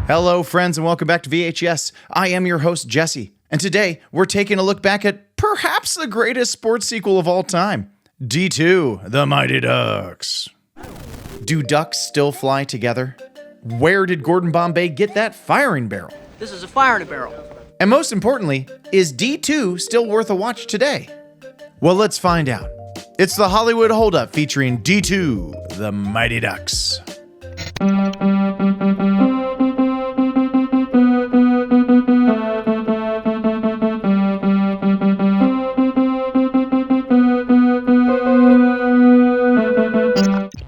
Hello, friends, and welcome back to VHS. I am your host, Jesse, and today we're taking a look back at perhaps the greatest sports sequel of all time, D2, The Mighty Ducks. Do ducks still fly together? Where did Gordon Bombay get that firing barrel? This is a fire in a barrel. And most importantly, is D2 still worth a watch today? Well, let's find out. It's the Hollywood Holdup featuring D2, The Mighty Ducks.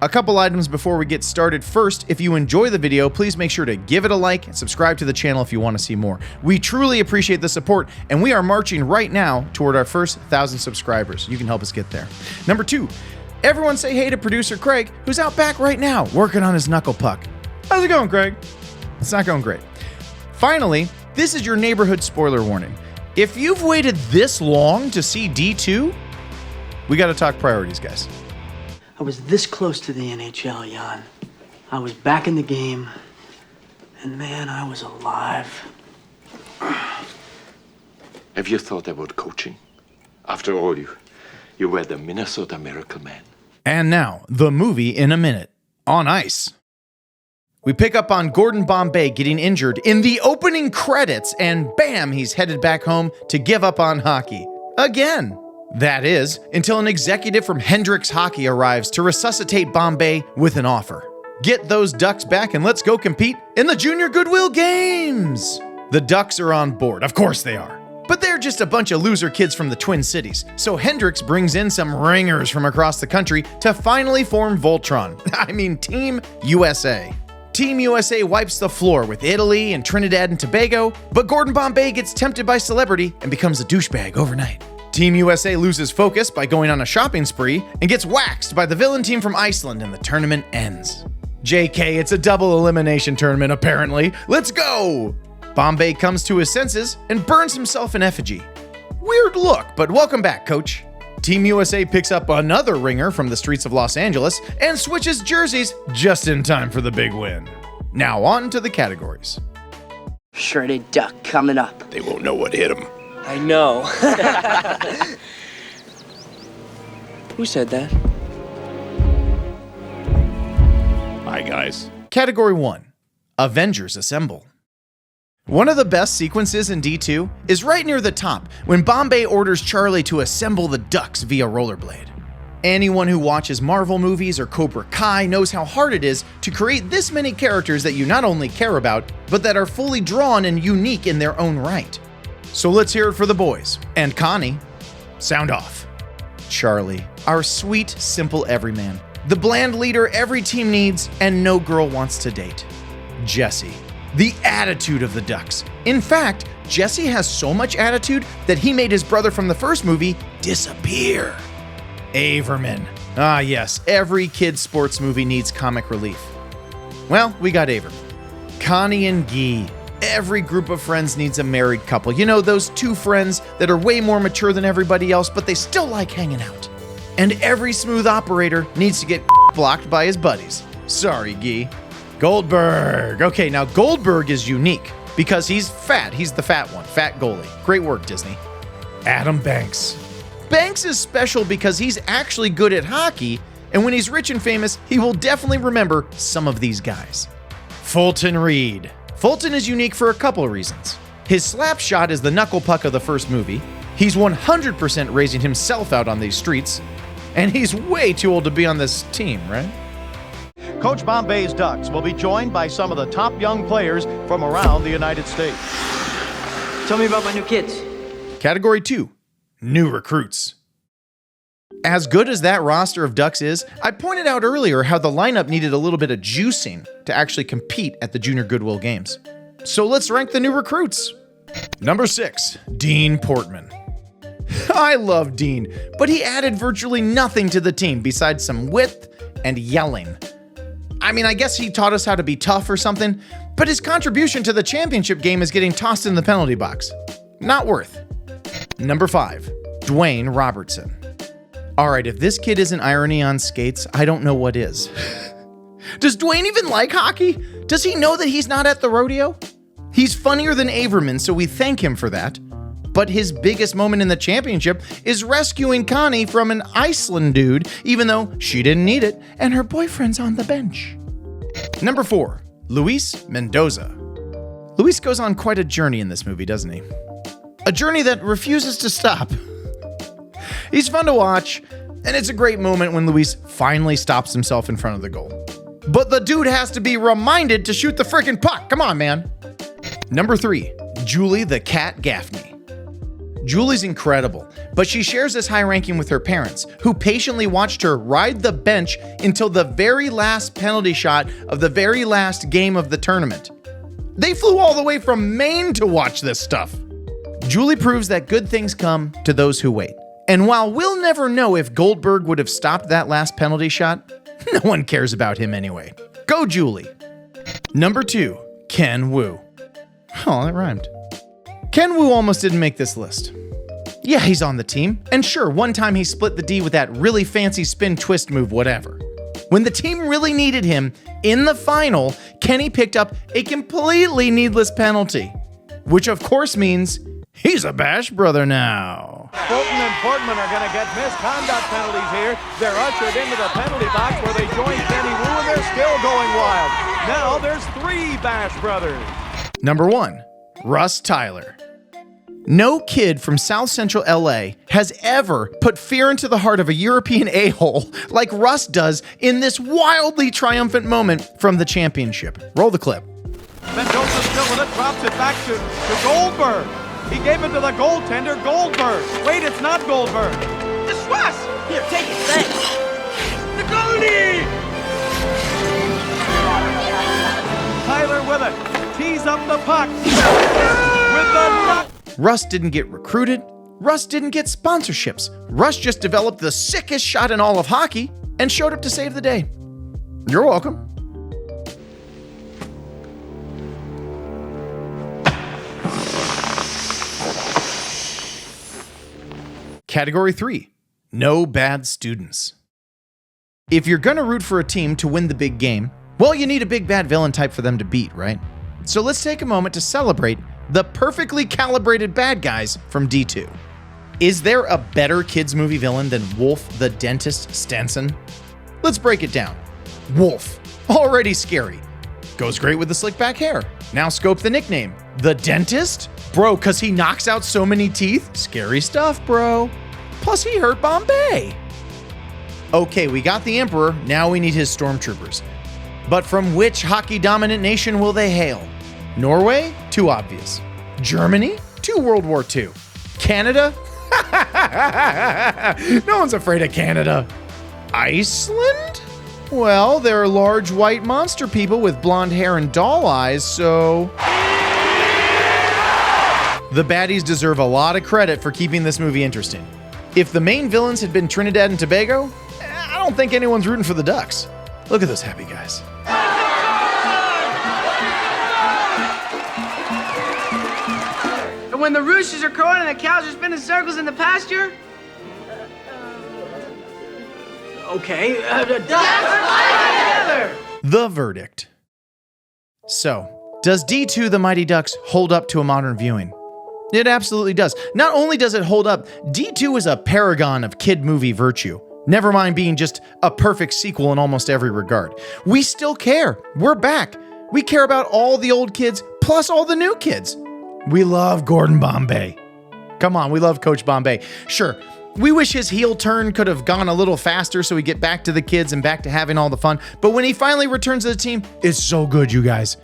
A couple items before we get started. First, if you enjoy the video, please make sure to give it a like and subscribe to the channel if you want to see more. We truly appreciate the support, and we are marching right now toward our first 1,000 subscribers. You can help us get there. Number 2, everyone say hey to producer Craig, who's out back right now working on his knuckle puck. How's it going, Craig? It's not going great. Finally, this is your neighborhood spoiler warning. If you've waited this long to see D2, we got to talk priorities, guys. I was this close to the NHL, Jan. I was back in the game, and man, I was alive. Have you thought about coaching? After all, you were the Minnesota Miracle Man. And now, the movie in a minute. On ice. We pick up on Gordon Bombay getting injured in the opening credits, and bam, he's headed back home to give up on hockey. Again. That is, until an executive from Hendricks Hockey arrives to resuscitate Bombay with an offer. Get those Ducks back and let's go compete in the Junior Goodwill Games! The Ducks are on board, of course they are. But they're just a bunch of loser kids from the Twin Cities, so Hendricks brings in some ringers from across the country to finally form Voltron. I mean, Team USA. Team USA wipes the floor with Italy and Trinidad and Tobago, but Gordon Bombay gets tempted by celebrity and becomes a douchebag overnight. Team USA loses focus by going on a shopping spree and gets waxed by the villain team from Iceland, and the tournament ends. JK, it's a double elimination tournament apparently. Let's go! Bombay comes to his senses and burns himself in effigy. Weird look, but welcome back, coach. Team USA picks up another ringer from the streets of Los Angeles and switches jerseys just in time for the big win. Now on to the categories. Shredded duck coming up. They won't know what hit them. I know. Who said that? Hi, guys. Category 1, Avengers Assemble. One of the best sequences in D2 is right near the top when Bombay orders Charlie to assemble the Ducks via rollerblade. Anyone who watches Marvel movies or Cobra Kai knows how hard it is to create this many characters that you not only care about, but that are fully drawn and unique in their own right. So let's hear it for the boys. And Connie, sound off. Charlie, our sweet, simple everyman. The bland leader every team needs and no girl wants to date. Jesse, the attitude of the Ducks. In fact, Jesse has so much attitude that he made his brother from the first movie disappear. Averman. Ah yes, every kid's sports movie needs comic relief. Well, we got Averman. Connie and Guy. Every group of friends needs a married couple. You know, those two friends that are way more mature than everybody else, but they still like hanging out. And every smooth operator needs to get blocked by his buddies. Sorry, Guy. Goldberg. Okay, now Goldberg is unique because he's fat. He's the fat one. Fat goalie. Great work, Disney. Adam Banks. Banks is special because he's actually good at hockey, and when he's rich and famous, he will definitely remember some of these guys. Fulton Reed. Fulton is unique for a couple of reasons. His slap shot is the knuckle puck of the first movie, he's 100% raising himself out on these streets, and he's way too old to be on this team, right? Coach Bombay's Ducks will be joined by some of the top young players from around the United States. Tell me about my new kids. Category 2, New Recruits. As good as that roster of Ducks is, I pointed out earlier how the lineup needed a little bit of juicing to actually compete at the Junior Goodwill Games. So let's rank the new recruits. Number 6, Dean Portman. I love Dean, but he added virtually nothing to the team besides some width and yelling. I mean, I guess he taught us how to be tough or something, but his contribution to the championship game is getting tossed in the penalty box. Not worth. Number 5, Dwayne Robertson. All right, if this kid isn't irony on skates, I don't know what is. Does Dwayne even like hockey? Does he know that he's not at the rodeo? He's funnier than Averman, so we thank him for that. But his biggest moment in the championship is rescuing Connie from an Iceland dude, even though she didn't need it and her boyfriend's on the bench. Number 4, Luis Mendoza. Luis goes on quite a journey in this movie, doesn't he? A journey that refuses to stop. He's fun to watch, and it's a great moment when Luis finally stops himself in front of the goal. But the dude has to be reminded to shoot the frickin' puck. Come on, man. Number 3, Julie the Cat Gaffney. Julie's incredible, but she shares this high ranking with her parents, who patiently watched her ride the bench until the very last penalty shot of the very last game of the tournament. They flew all the way from Maine to watch this stuff. Julie proves that good things come to those who wait. And while we'll never know if Goldberg would have stopped that last penalty shot, no one cares about him anyway. Go Julie. Number 2, Ken Wu. Oh, that rhymed. Ken Wu almost didn't make this list. Yeah, he's on the team, and sure, one time he split the D with that really fancy spin twist move, whatever. When the team really needed him, in the final, Kenny picked up a completely needless penalty. Which of course means he's a Bash brother now. Fulton and Portman are going to get misconduct penalties here. They're ushered into the penalty box where they join Kenny Wu, and they're still going wild. Now there's 3 Bash brothers. Number 1, Russ Tyler. No kid from South Central LA has ever put fear into the heart of a European a-hole like Russ does in this wildly triumphant moment from the championship. Roll the clip. Mendoza still with it, drops it back to Goldberg. He gave it to the goaltender, Goldberg. Wait, it's not Goldberg. It's Russ! Here, take it, thanks. The goalie! Tyler with it. Tees up the puck. With the nut. Russ didn't get recruited. Russ didn't get sponsorships. Russ just developed the sickest shot in all of hockey and showed up to save the day. You're welcome. Category 3, no bad students. If you're gonna root for a team to win the big game, well, you need a big bad villain type for them to beat, right? So let's take a moment to celebrate the perfectly calibrated bad guys from D2. Is there a better kids movie villain than Wolf the Dentist Stenson? Let's break it down. Wolf, already scary. Goes great with the slick back hair. Now scope the nickname. The Dentist? Bro, cause he knocks out so many teeth? Scary stuff, bro. Plus he hurt Bombay. Okay, we got the Emperor, now we need his stormtroopers. But from which hockey-dominant nation will they hail? Norway? Too obvious. Germany? Too World War II. Canada? No one's afraid of Canada. Iceland? Well, they're large white monster people with blonde hair and doll eyes, so... The baddies deserve a lot of credit for keeping this movie interesting. If the main villains had been Trinidad and Tobago, I don't think anyone's rooting for the Ducks. Look at those happy guys. And when the roosters are crowing and the cows are spinning circles in the pasture? Okay. The verdict. So, does D2 The Mighty Ducks hold up to a modern viewing? It absolutely does. Not only does it hold up, D2 is a paragon of kid movie virtue. Never mind being just a perfect sequel in almost every regard. We still care. We're back. We care about all the old kids, plus all the new kids. We love Gordon Bombay. Come on, we love Coach Bombay. Sure, we wish his heel turn could have gone a little faster so we get back to the kids and back to having all the fun. But when he finally returns to the team, it's so good, you guys.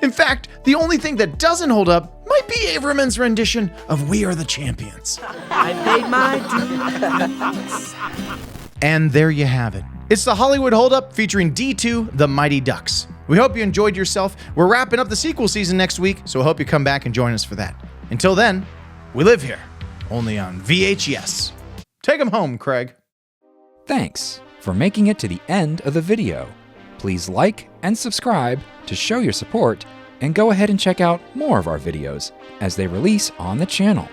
In fact, the only thing that doesn't hold up might be Averman's rendition of We Are the Champions. I paid my dues. And there you have it. It's the Hollywood Holdup featuring D2 The Mighty Ducks. We hope you enjoyed yourself. We're wrapping up the sequel season next week, so I hope you come back and join us for that. Until then, we live here, only on VHS. Take 'em home, Craig. Thanks for making it to the end of the video. Please like and subscribe to show your support, and go ahead and check out more of our videos as they release on the channel.